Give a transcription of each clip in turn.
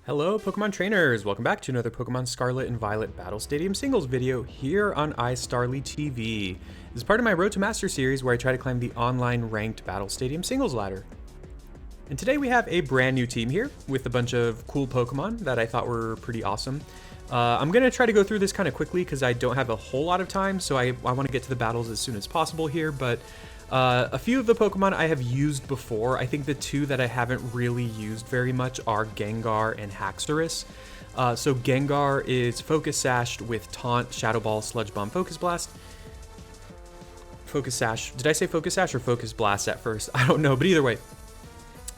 Hello Pokemon trainers, welcome back to another Pokemon Scarlet and Violet Battle Stadium singles video here on iStarly TV. This is part of my Road to Master series where I try to climb the online ranked Battle Stadium singles ladder. And today we have a brand new team here with a bunch of cool Pokemon that I thought were pretty awesome. I'm going to try to go through this kind of quickly because I don't have a whole lot of time, so I want to get to the battles as soon as possible here, but a few of the Pokemon I have used before. I think the two that I haven't really used very much are Gengar and Haxorus. So Gengar is Focus Sashed with Taunt, Shadow Ball, Sludge Bomb, Focus Blast. Focus Sash. Did I say Focus Sash or Focus Blast at first? I don't know, but either way.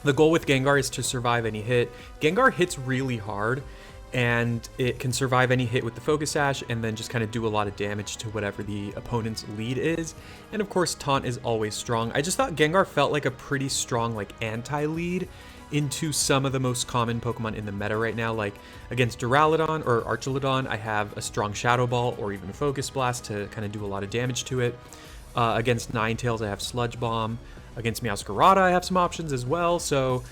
The goal with Gengar is to survive any hit. Gengar hits really hard, and it can survive any hit with the Focus Sash and then just kind of do a lot of damage to whatever the opponent's lead is. And of course, Taunt is always strong. I just thought Gengar felt like a pretty strong like anti-lead into some of the most common Pokemon in the meta right now. Like against Duraludon or Archaludon, I have a strong Shadow Ball or even Focus Blast to kind of do a lot of damage to it. Against Ninetales, I have Sludge Bomb. Against Meowscarada, I have some options as well, so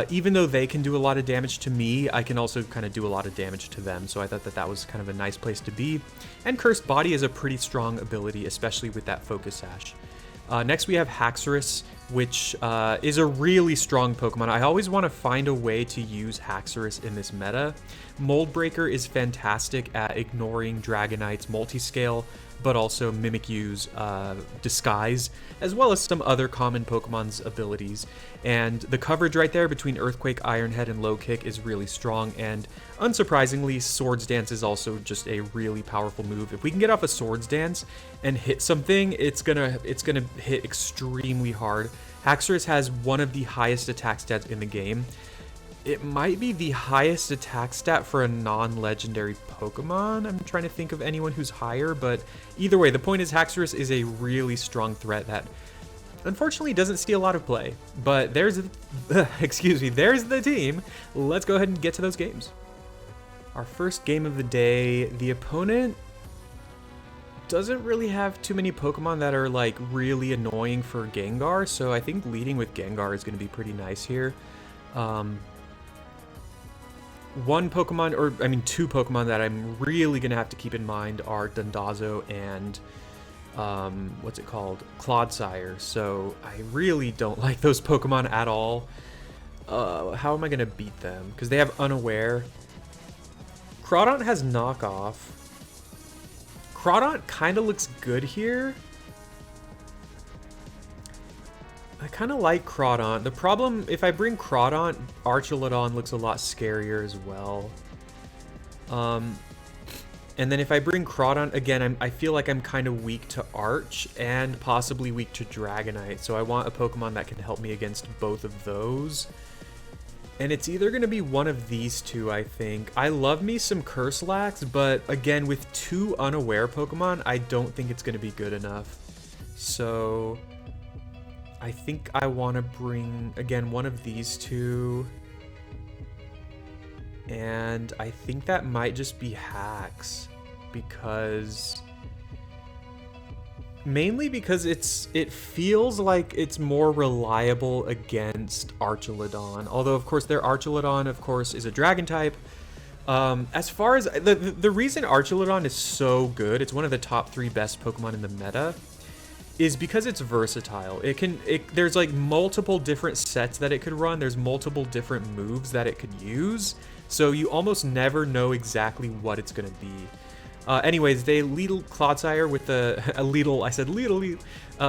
even though they can do a lot of damage to me, I can also kind of do a lot of damage to them, so I thought that that was kind of a nice place to be. And Cursed Body is a pretty strong ability, especially with that Focus Sash. Next we have Haxorus, which is a really strong Pokemon. I always want to find a way to use Haxorus in this meta. Mold Breaker is fantastic at ignoring Dragonite's Multiscale, but also Mimikyu's Disguise, as well as some other common Pokemon's abilities. And the coverage right there between Earthquake, Iron Head, and Low Kick is really strong, and unsurprisingly, Swords Dance is also just a really powerful move. If we can get off a Swords Dance and hit something, it's gonna hit extremely hard. Haxorus has one of the highest attack stats in the game. It might be the highest attack stat for a non-legendary Pokemon. I'm trying to think of anyone who's higher, but either way, the point is Haxorus is a really strong threat that unfortunately doesn't see a lot of play. But there's, excuse me, there's the team. Let's go ahead and get to those games. Our first game of the day, the opponent doesn't really have too many Pokemon that are like really annoying for Gengar, so I think leading with Gengar is going to be pretty nice here. One Pokemon, or I mean two Pokemon that I'm really going to have to keep in mind are Dondozo and, what's it called? Clodsire. So I really don't like those Pokemon at all. How am I going to beat them? Because they have Unaware. Crawdaunt has Knockoff. Crawdaunt kind of looks good here. I kind of like Crawdaunt. The problem, if I bring Crawdaunt, Archaludon looks a lot scarier as well. And then if I bring Crawdaunt, again, I feel like I'm kind of weak to Arch and possibly weak to Dragonite. So I want a Pokemon that can help me against both of those. And it's either going to be one of these two, I think. I love me some Curselax, but again, with two Unaware Pokemon, I don't think it's going to be good enough. So I think I want to bring, again, one of these two. And I think that might just be Hax, because mainly because it feels like it's more reliable against Archaludon. Although, of course, their Archaludon, of course, is a Dragon type. As far as the reason Archaludon is so good, it's one of the top 3 best Pokemon in the meta, is because it's versatile. There's like multiple different sets that it could run. There's multiple different moves that it could use. So you almost never know exactly what it's gonna be. Anyways, they lead Clodsire with the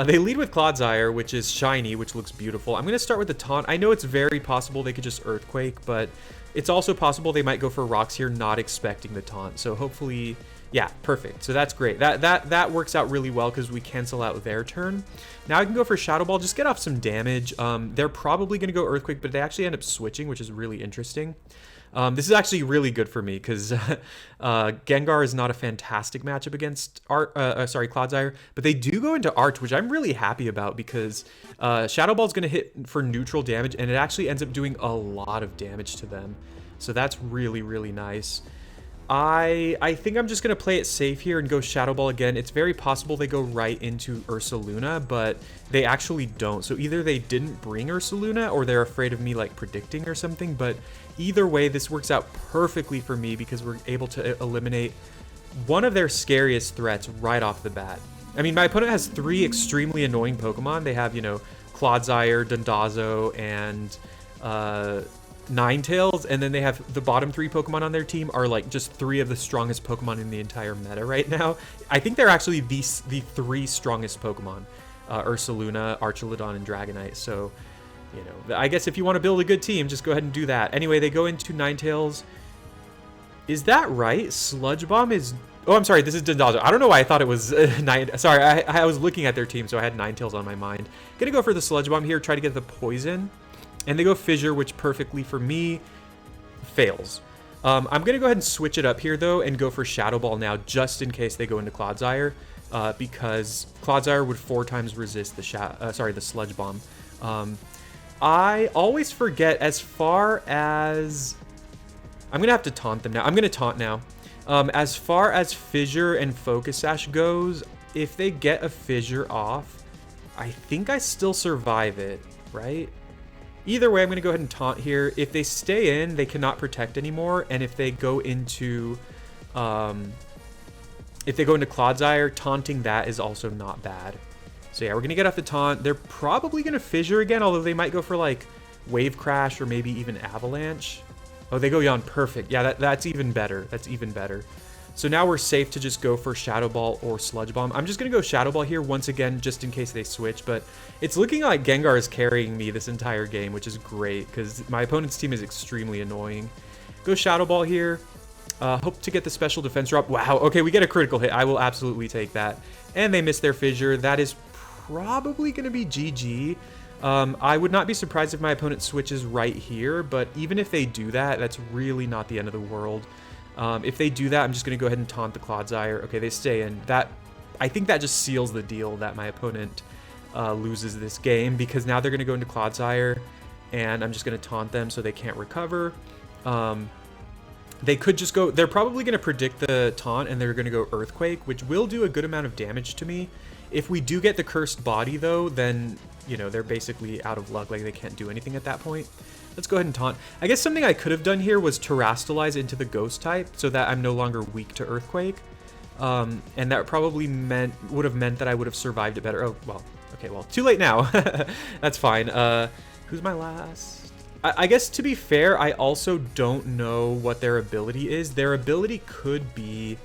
they lead with Clodsire, which is shiny, which looks beautiful. I'm gonna start with the Taunt. I know it's very possible they could just Earthquake, but it's also possible they might go for Rocks here, not expecting the Taunt. So hopefully, yeah, perfect. So that's great. That works out really well because we cancel out their turn. Now I can go for Shadow Ball, just get off some damage. They're probably gonna go Earthquake, but they actually end up switching, which is really interesting. This is actually really good for me because Gengar is not a fantastic matchup against Clodsire, but they do go into Arch, which I'm really happy about because Shadow Ball is going to hit for neutral damage, and it actually ends up doing a lot of damage to them. So that's really, really nice. I think I'm just going to play it safe here and go Shadow Ball again. It's very possible they go right into Ursaluna, but they actually don't. So either they didn't bring Ursaluna or they're afraid of me like predicting or something. But either way, this works out perfectly for me because we're able to eliminate one of their scariest threats right off the bat. I mean, my opponent has 3 extremely annoying Pokemon. They have, you know, Clodsire, Dondozo, and Ninetales, and then they have the bottom 3 Pokemon on their team are like just 3 of the strongest Pokemon in the entire meta right now. I think they're actually the 3 strongest Pokemon, Ursaluna, Archaludon, and Dragonite. So, you know, I guess if you want to build a good team, just go ahead and do that. Anyway, they go into Ninetales. Is that right? Sludge Bomb is... Oh, I'm sorry, this is Dondozo. I don't know why I thought it was Sorry, I was looking at their team, so I had Ninetales on my mind. Gonna go for the Sludge Bomb here, try to get the Poison. And they go Fissure, which perfectly for me fails. I'm going to go ahead and switch it up here, though, and go for Shadow Ball now, just in case they go into Clodsire, because Clodsire would 4 times resist the Sludge Bomb. I always forget as far as... I'm going to have to taunt them now. I'm going to taunt now. As far as Fissure and Focus Sash goes, if they get a Fissure off, I think I still survive it, right? Either way, I'm going to go ahead and taunt here. If they stay in, they cannot protect anymore. And if they go into Clodsire, taunting that is also not bad. So yeah, we're going to get off the taunt. They're probably going to Fissure again, although they might go for like Wave Crash or maybe even Avalanche. Oh, they go Yawn. Perfect. Yeah, that's even better. That's even better. So now we're safe to just go for Shadow Ball or Sludge Bomb. I'm just going to go Shadow Ball here once again, just in case they switch. But it's looking like Gengar is carrying me this entire game, which is great because my opponent's team is extremely annoying. Go Shadow Ball here. Hope to get the special defense drop. Wow. Okay, we get a critical hit. I will absolutely take that. And they miss their Fissure. That is probably going to be GG. I would not be surprised if my opponent switches right here, but even if they do that, that's really not the end of the world. If they do that, I'm just going to go ahead and taunt the Clodsire. Okay, they stay in. I think that just seals the deal that my opponent loses this game, because now they're going to go into Clodsire, and I'm just going to taunt them so they can't recover. They could just go... They're probably going to predict the taunt, and they're going to go Earthquake, which will do a good amount of damage to me. If we do get the Cursed Body, though, then, you know, they're basically out of luck. Like, they can't do anything at that point. Let's go ahead and taunt. I guess something I could have done here was Terrastalize into the Ghost type so that I'm no longer weak to Earthquake. And that probably would have meant that I would have survived it better. Oh, well, okay, well, too late now. That's fine. Who's my last? I guess, to be fair, I also don't know what their ability is. Their ability could be...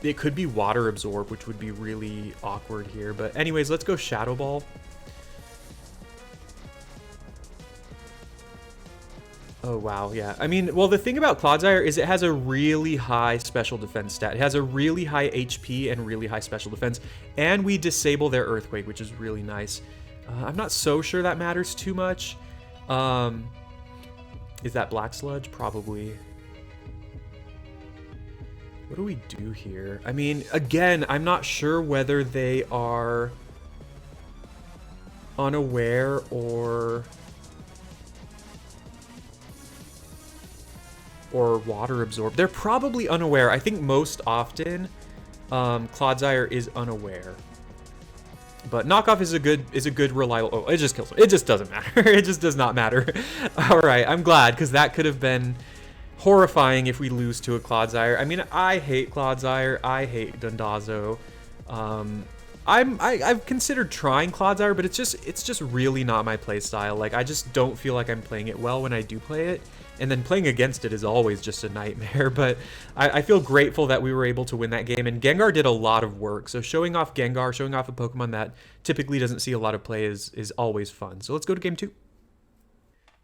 it could be Water Absorb, which would be really awkward here. But anyways, let's go Shadow Ball. Oh, wow, yeah. I mean, well, the thing about Clodsire is it has a really high special defense stat. It has a really high HP and really high special defense. And we disable their Earthquake, which is really nice. I'm not so sure that matters too much. Is that Black Sludge? Probably. What do we do here? I mean, again, I'm not sure whether they are unaware or Water Absorb. They're probably unaware. I think most often Clodsire is unaware. But Knockoff is a good reliable... Oh, it just kills him. It just doesn't matter. It just does not matter. All right, I'm glad, because that could have been horrifying if we lose to a Clodsire. I mean, I hate Clodsire. I hate Dondozo. I've considered trying Clodsire, but it's just really not my play style. Like, I just don't feel like I'm playing it well when I do play it. And then playing against it is always just a nightmare. But I feel grateful that we were able to win that game. And Gengar did a lot of work. So showing off Gengar, showing off a Pokemon that typically doesn't see a lot of play is always fun. So let's go to game 2.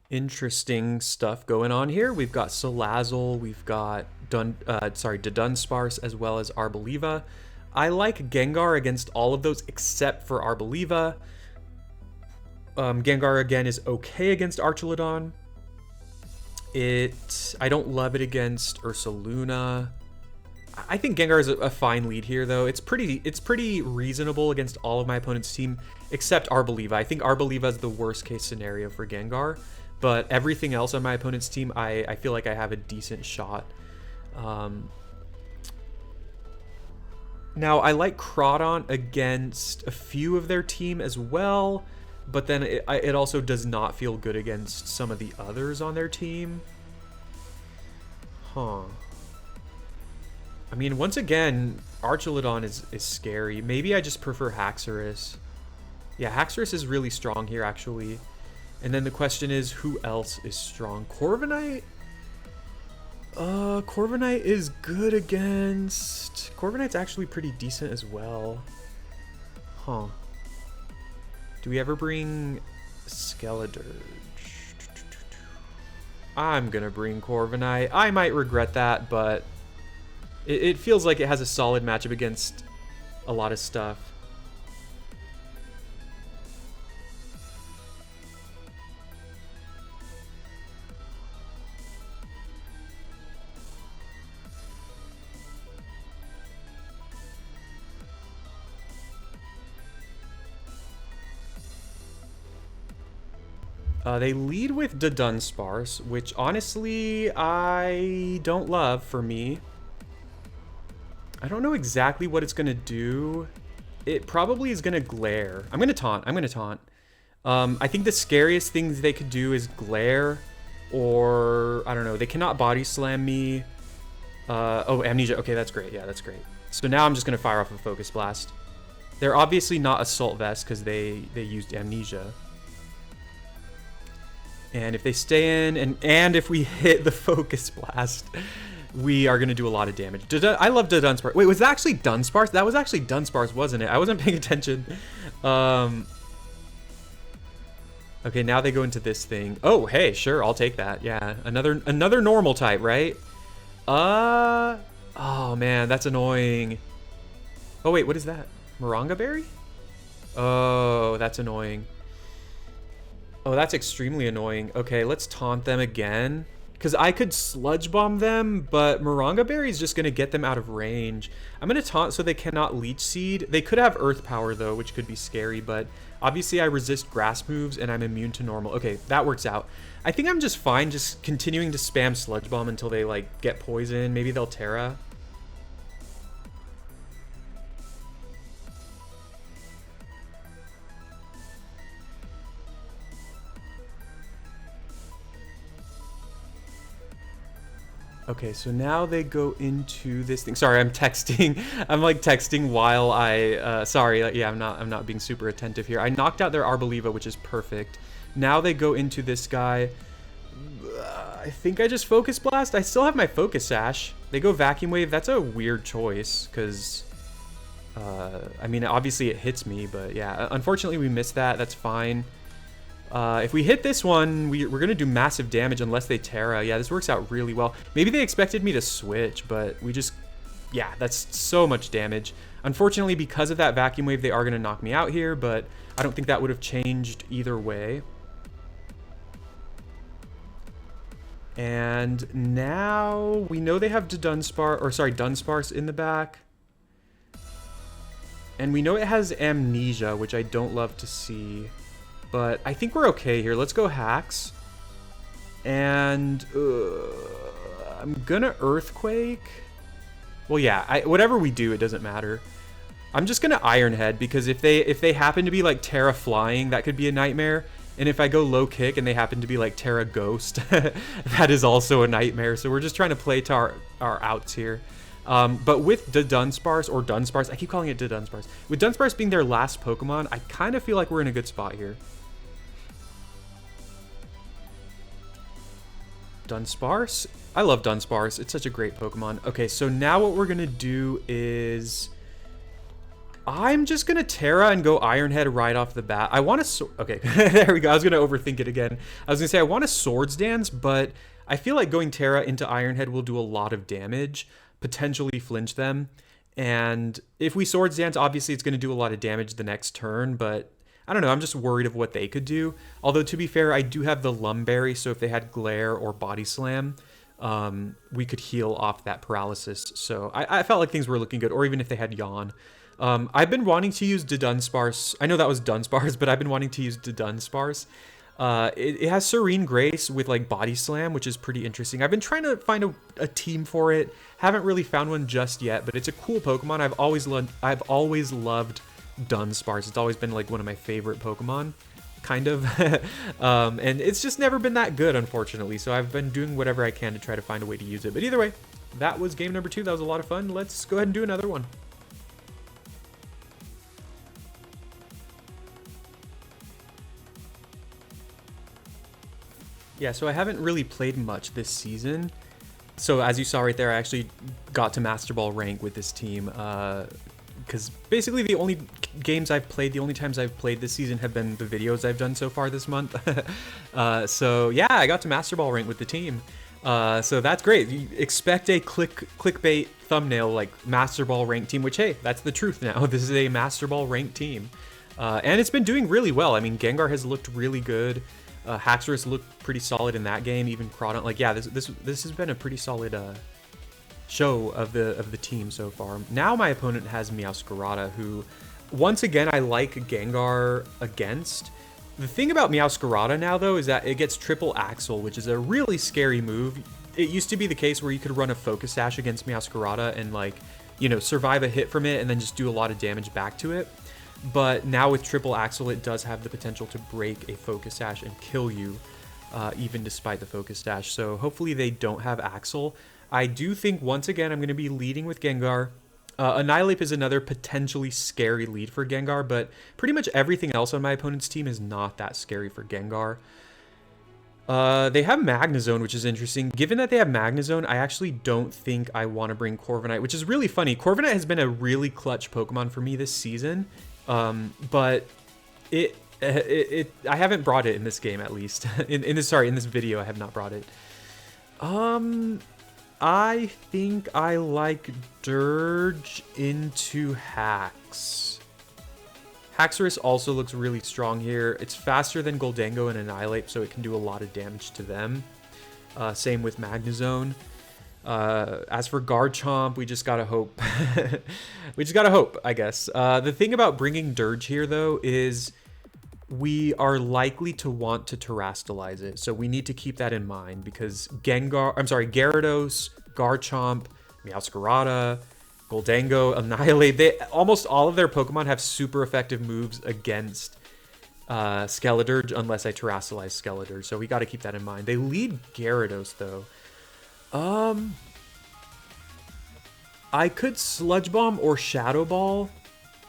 Interesting stuff going on here. We've got Salazzle, we've got Dudunsparce, as well as Arboliva. I like Gengar against all of those except for Arboliva. Gengar, again, is okay against Archaludon. I don't love it against Ursaluna. I think Gengar is a fine lead here, though. It's pretty reasonable against all of my opponent's team, except Arboliva. I think Arboliva is the worst case scenario for Gengar. but everything else on my opponent's team, I feel like I have a decent shot. Now, I like Crawdaunt against a few of their team as well, but then it also does not feel good against some of the others on their team. Huh. I mean, once again, Archelodon is scary. Maybe I just prefer Haxorus. Yeah, Haxorus is really strong here, actually. And then the question is, who else is strong? Corviknight? Corviknight is good against... Corviknight's actually pretty decent as well. Huh. Do we ever bring Skeledirge? I'm gonna bring Corviknight. I might regret that, but it feels like it has a solid matchup against a lot of stuff. They lead with Dunsparce, which honestly I don't love for me. I don't know exactly what it's gonna do. It probably is gonna glare. I'm gonna taunt. I think the scariest things they could do is glare, or I don't know. They cannot body slam me. Oh, amnesia. Okay, that's great. Yeah, that's great. So now I'm just gonna fire off a focus blast. They're obviously not assault vest because they used amnesia. And if they stay in, and if we hit the focus blast, we are going to do a lot of damage. I love Dunsparce. Wait, was that actually Dunsparce? That was actually Dunsparce, wasn't it? I wasn't paying attention. Okay, now they go into this thing. Oh, hey, sure, I'll take that. Yeah, another normal type, right? Oh man, that's annoying. Oh wait, what is that? Moringa berry? Oh, that's annoying. Oh, that's extremely annoying. Okay, let's taunt them again. Because I could Sludge Bomb them, but Moringa Berry is just going to get them out of range. I'm going to taunt so they cannot Leech Seed. They could have Earth Power, though, which could be scary, but obviously I resist Grass moves and I'm immune to normal. Okay, that works out. I think I'm just fine just continuing to spam Sludge Bomb until they, like, get poison. Maybe they'll Terra. Okay, so now they go into this thing. Sorry, I'm texting. I'm like texting while I, sorry, yeah, I'm not being super attentive here. I knocked out their Arboliva, which is perfect. Now they go into this guy. I think I just Focus Blast. I still have my Focus Sash. They go Vacuum Wave. That's a weird choice, because, I mean, obviously it hits me, but yeah, unfortunately we missed that. That's fine. If we hit this one, we're going to do massive damage unless they Terra. Yeah, this works out really well. Maybe they expected me to switch, but we just... Yeah, that's so much damage. Unfortunately, because of that Vacuum Wave, they are going to knock me out here, but I don't think that would have changed either way. And now we know they have Dunsparce in the back. And we know it has Amnesia, which I don't love to see. But I think we're okay here. Let's go Hax. And I'm gonna Earthquake. Well, yeah, whatever we do, it doesn't matter. I'm just gonna Iron Head, because if they happen to be like Terra Flying, that could be a nightmare. And if I go Low Kick and they happen to be like Terra Ghost, that is also a nightmare. So we're just trying to play to our outs here. But with Dunsparce, or Dunsparce, I keep calling it Dunsparce. With Dunsparce being their last Pokemon, I kind of feel like we're in a good spot here. Dunsparce? I love Dunsparce. It's such a great Pokemon. Okay, so now what we're going to do is... I'm just going to Terra and go Iron Head right off the bat. I want to... Okay, there we go. I was going to overthink it again. I was going to say I want a Swords Dance, but I feel like going Terra into Iron Head will do a lot of damage, potentially flinch them. And if we Swords Dance, obviously it's going to do a lot of damage the next turn, but... I don't know, I'm just worried of what they could do. Although, to be fair, I do have the Lumberry, so if they had Glare or Body Slam, we could heal off that paralysis. So I felt like things were looking good, or even if they had Yawn. I've been wanting to use Dunsparce. I know that was Dunsparce, but I've been wanting to use Dunsparce. It has Serene Grace with like Body Slam, which is pretty interesting. I've been trying to find a team for it. Haven't really found one just yet, but it's a cool Pokemon. I've always loved Dunsparce. It's always been like one of my favorite Pokemon, kind of. And it's just never been that good, unfortunately. So I've been doing whatever I can to try to find a way to use it. But either way, that was game number 2. That was a lot of fun. Let's go ahead and do another one. Yeah, so I haven't really played much this season. So as you saw right there, I actually got to Master Ball rank with this team. Because basically the only games I've played, the only times I've played this season have been the videos I've done so far this month. So yeah, I got to Master Ball rank with the team. So that's great. You expect a clickbait thumbnail like Master Ball rank team, which hey, that's the truth now. This is a Master Ball rank team. And it's been doing really well. I mean, Gengar has looked really good. Haxorus looked pretty solid in that game. Even Crawdaunt, like yeah, this has been a pretty solid show of the team so far. Now my opponent has Meowscarada, who once again I like Gengar against. The thing about Meowscarada now though is that it gets triple Axle, which is a really scary move. It used to be the case where you could run a Focus Sash against Meowscarada and like, you know, survive a hit from it and then just do a lot of damage back to it. But now with triple Axle, it does have the potential to break a Focus Sash and kill you, even despite the Focus Sash. So hopefully they don't have Axle. I do think, once again, I'm going to be leading with Gengar. Annihilate is another potentially scary lead for Gengar, but pretty much everything else on my opponent's team is not that scary for Gengar. They have Magnezone, which is interesting. Given that they have Magnezone, I actually don't think I want to bring Corviknight, which is really funny. Corviknight has been a really clutch Pokemon for me this season. But I haven't brought it in this game, at least. in this video, I have not brought it. I think I like Dirge into Hax. Haxorus also looks really strong here. It's faster than Gholdengo and Annihilate, so it can do a lot of damage to them. Same with Magnezone. As for Garchomp, we just gotta hope. We just gotta hope, I guess. The thing about bringing Dirge here, though, is we are likely to want to Terrastalize it. So we need to keep that in mind because Gyarados, Garchomp, Meowscarada, Gholdengo, Annihilate, almost all of their Pokemon have super effective moves against Skeledirge unless I Terrastalize Skeledirge. So we gotta keep that in mind. They lead Gyarados, though. I could Sludge Bomb or Shadow Ball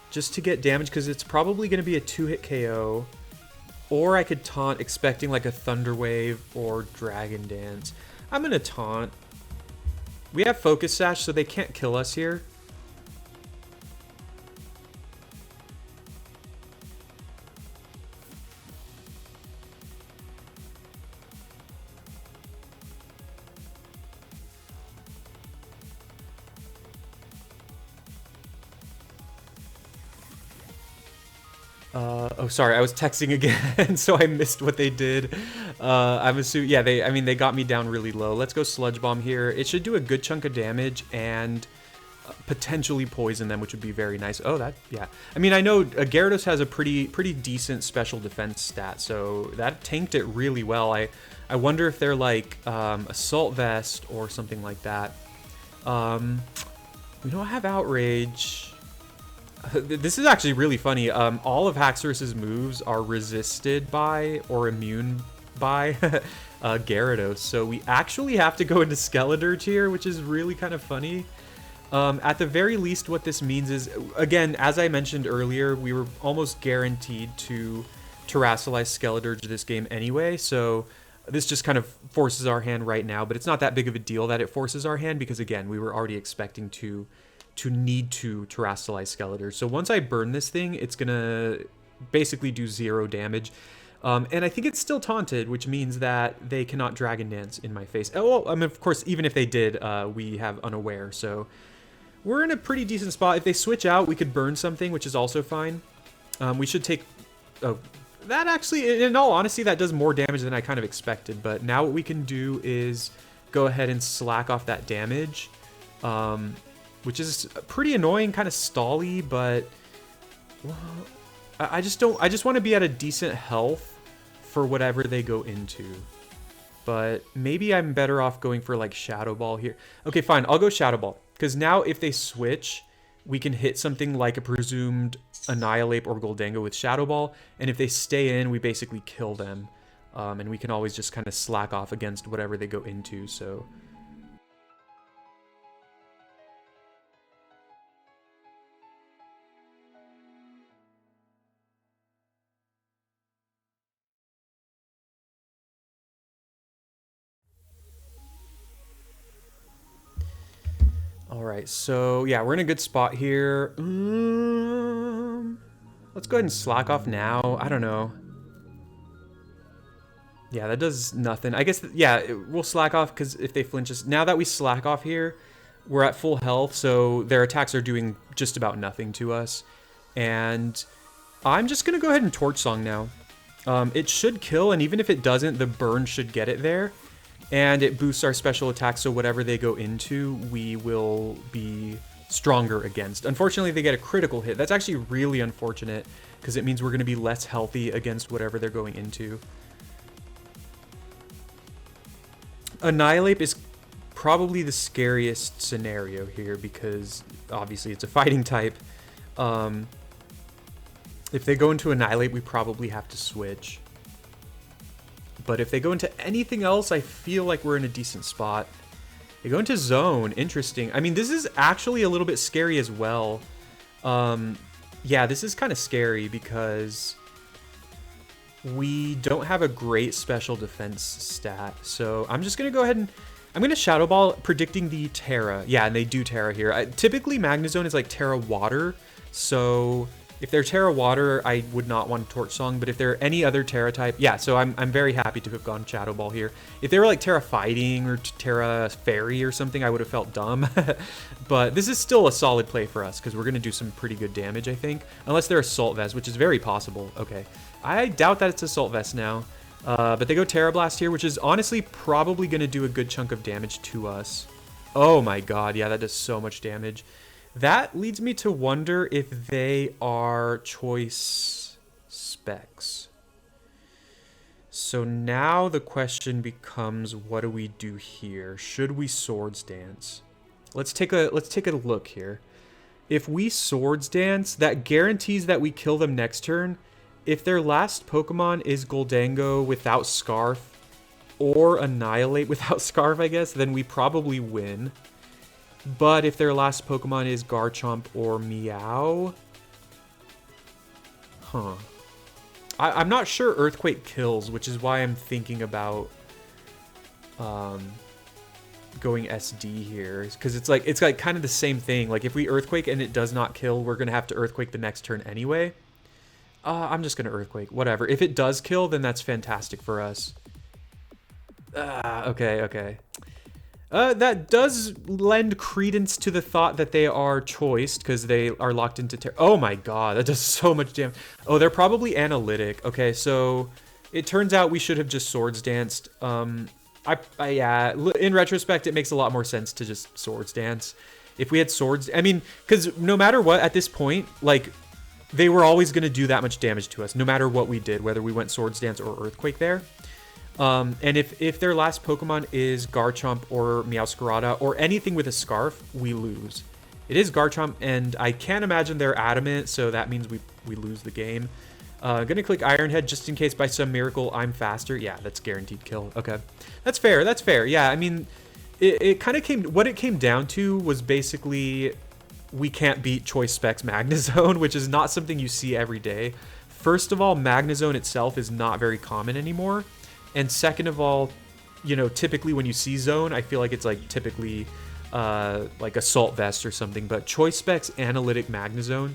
just to get damage because it's probably going to be a 2-hit KO. Or I could taunt expecting like a Thunder Wave or Dragon Dance. I'm going to taunt. We have Focus Sash, so they can't kill us here. Oh, sorry, I was texting again, so I missed what they did. I'm assuming, yeah, they got me down really low. Let's go Sludge Bomb here. It should do a good chunk of damage and potentially poison them, which would be very nice. Oh, yeah. I mean, I know Gyarados has a pretty decent special defense stat, so that tanked it really well. I wonder if they're like Assault Vest or something like that. We don't have Outrage. This is actually really funny. All of Haxorus's moves are resisted by or immune by Gyarados. So we actually have to go into Skeledirge here, which is really kind of funny. At the very least, what this means is, again, as I mentioned earlier, we were almost guaranteed to Terrastalize Skeledirge this game anyway. So this just kind of forces our hand right now. But it's not that big of a deal that it forces our hand because, again, we were already expecting to need to Terrastalize Skeledirge. So once I burn this thing, it's gonna basically do 0 damage. And I think it's still taunted, which means that they cannot Dragon Dance in my face. Oh, well, I mean, of course, even if they did, we have Unaware. So we're in a pretty decent spot. If they switch out, we could burn something, which is also fine. We should take... Oh, that actually, in all honesty, that does more damage than I kind of expected. But now what we can do is go ahead and slack off that damage. Which is pretty annoying, kind of stally, but well, I just want to be at a decent health for whatever they go into. But maybe I'm better off going for like Shadow Ball here. Okay, fine. I'll go Shadow Ball. Because now if they switch, we can hit something like a presumed Annihilate or Goldango with Shadow Ball. And if they stay in, we basically kill them. And we can always just kind of slack off against whatever they go into. So... Alright, so yeah, we're in a good spot here. Let's go ahead and slack off now. I don't know. Yeah, that does nothing. I guess, yeah, we'll slack off because if they flinch us... Now that we slack off here, we're at full health, so their attacks are doing just about nothing to us. And I'm just going to go ahead and Torch Song now. It should kill, and even if it doesn't, the burn should get it there. And it boosts our special attack, so whatever they go into, we will be stronger against. Unfortunately, they get a critical hit. That's actually really unfortunate, because it means we're going to be less healthy against whatever they're going into. Annihilate is probably the scariest scenario here, because obviously it's a fighting type. If they go into Annihilate, we probably have to switch. But if they go into anything else, I feel like we're in a decent spot. They go into Zone. Interesting. I mean, this is actually a little bit scary as well. Yeah, this is kind of scary because we don't have a great special defense stat. So I'm just going to go ahead and... I'm going to Shadow Ball, predicting the Terra. Yeah, and they do Terra here. Typically, Magnezone is like Terra Water. So... if they're Terra Water, I would not want Torch Song, but if they're any other Terra type, yeah, so I'm very happy to have gone Shadow Ball here. If they were like Terra Fighting or Terra Fairy or something, I would have felt dumb. But this is still a solid play for us, because we're going to do some pretty good damage, I think. Unless they're Assault Vest, which is very possible. Okay, I doubt that it's Assault Vest now. But they go Terra Blast here, which is honestly probably going to do a good chunk of damage to us. Oh my god, yeah, that does so much damage. That leads me to wonder if they are choice specs. So now the question becomes, what do we do here? Should we Swords Dance? Let's take a look here. If we Swords Dance, that guarantees that we kill them next turn. If their last Pokemon is Goldango without Scarf, or Annihilate without Scarf, I guess, then we probably win. But if their last Pokemon is Garchomp or Meow... Huh. I'm not sure Earthquake kills, which is why I'm thinking about going SD here. Because it's like kind of the same thing. Like, if we Earthquake and it does not kill, we're going to have to Earthquake the next turn anyway. I'm just going to Earthquake. Whatever. If it does kill, then that's fantastic for us. Okay. That does lend credence to the thought that they are choiced, because they are locked into oh my god, that does so much damage. Oh, they're probably Analytic. Okay, so it turns out we should have just Swords Danced. Yeah, in retrospect, it makes a lot more sense to just Swords Dance. If we had Swords... I mean, because no matter what, at this point, like, they were always going to do that much damage to us, no matter what we did, whether we went Swords Dance or Earthquake there. And if their last Pokemon is Garchomp or Meowscarada or anything with a Scarf, we lose. It is Garchomp, and I can't imagine they're Adamant, so that means we lose the game. Gonna click Iron Head just in case by some miracle I'm faster. Yeah, that's guaranteed kill. Okay, that's fair. That's fair. Yeah, I mean, it kind of came... What it came down to was basically we can't beat Choice Specs Magnezone, which is not something you see every day. First of all, Magnezone itself is not very common anymore. And second of all, you know, typically when you see Zone, I feel like it's like typically like Assault Vest or something. But Choice Specs Analytic Magnezone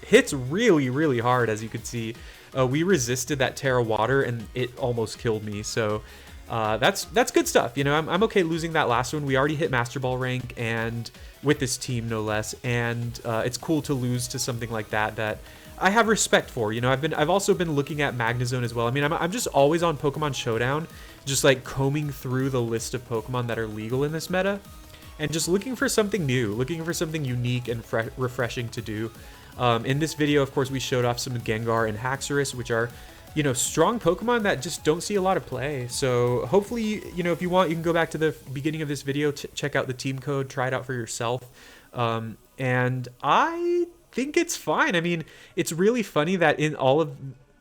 hits really, really hard, as you can see. We resisted that Terra Water, and it almost killed me. So that's good stuff. You know, I'm okay losing that last one. We already hit Master Ball rank, and with this team, no less. And it's cool to lose to something like that I have respect for. You know, I've also been looking at Magnezone as well. I mean, I'm just always on Pokemon Showdown, just like combing through the list of Pokemon that are legal in this meta, and just looking for something new, looking for something unique and refreshing to do. In this video, of course, we showed off some Gengar and Haxorus, which are you know, strong Pokemon that just don't see a lot of play. So hopefully, you know, if you want, you can go back to the beginning of this video, check out the team code, try it out for yourself. And I think it's fine. I mean, it's really funny that in all of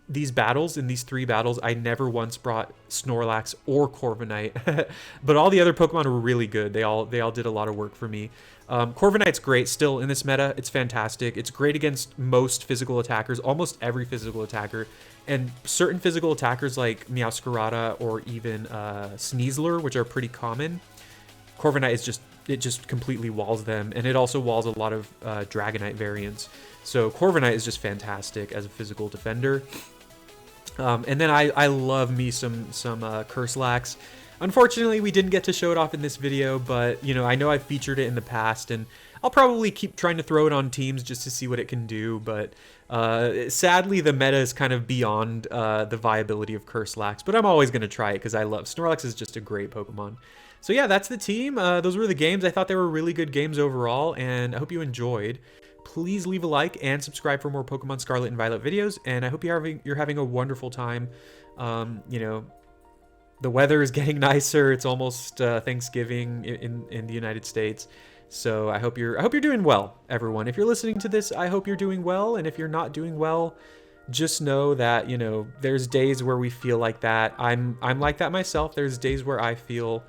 these battles, in these 3 battles, I never once brought Snorlax or Corviknight, but all the other Pokemon were really good. They all did a lot of work for me. Corviknight's great still in this meta. It's fantastic. It's great against most physical attackers, almost every physical attacker, and certain physical attackers like Meowscarada or even Sneasler, which are pretty common. Corviknight is just completely walls them, and it also walls a lot of Dragonite variants. So Corviknight is just fantastic as a physical defender. And then I love me some Curslax. Unfortunately, we didn't get to show it off in this video, but you know, I know I've featured it in the past, and I'll probably keep trying to throw it on teams just to see what it can do. But sadly, the meta is kind of beyond the viability of Curslax. But I'm always going to try it because I love Snorlax is just a great Pokemon. So yeah, that's the team. Those were the games. I thought they were really good games overall, and I hope you enjoyed. Please leave a like and subscribe for more Pokemon Scarlet and Violet videos, and I hope you're having a wonderful time. You know, the weather is getting nicer. It's almost Thanksgiving in the United States, so I hope you're doing well, everyone. If you're listening to this, I hope you're doing well, and if you're not doing well, just know that, you know, there's days where we feel like that. I'm like that myself. There's days where I feel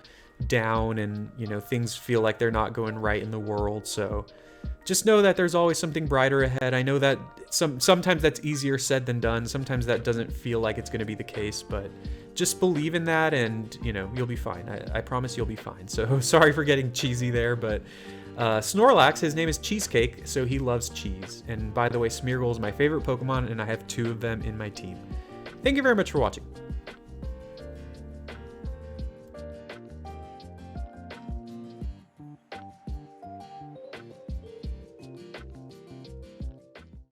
down, and you know, things feel like they're not going right in the world. So just know that there's always something brighter ahead. I know that sometimes that's easier said than done. Sometimes that doesn't feel like it's going to be the case, but just believe in that, and you know, you'll be fine. I promise you'll be fine. So sorry for getting cheesy there, but Snorlax, his name is Cheesecake, so he loves cheese. And by the way, Smeargle is my favorite Pokemon, and I have 2 of them in my team. Thank you very much for watching.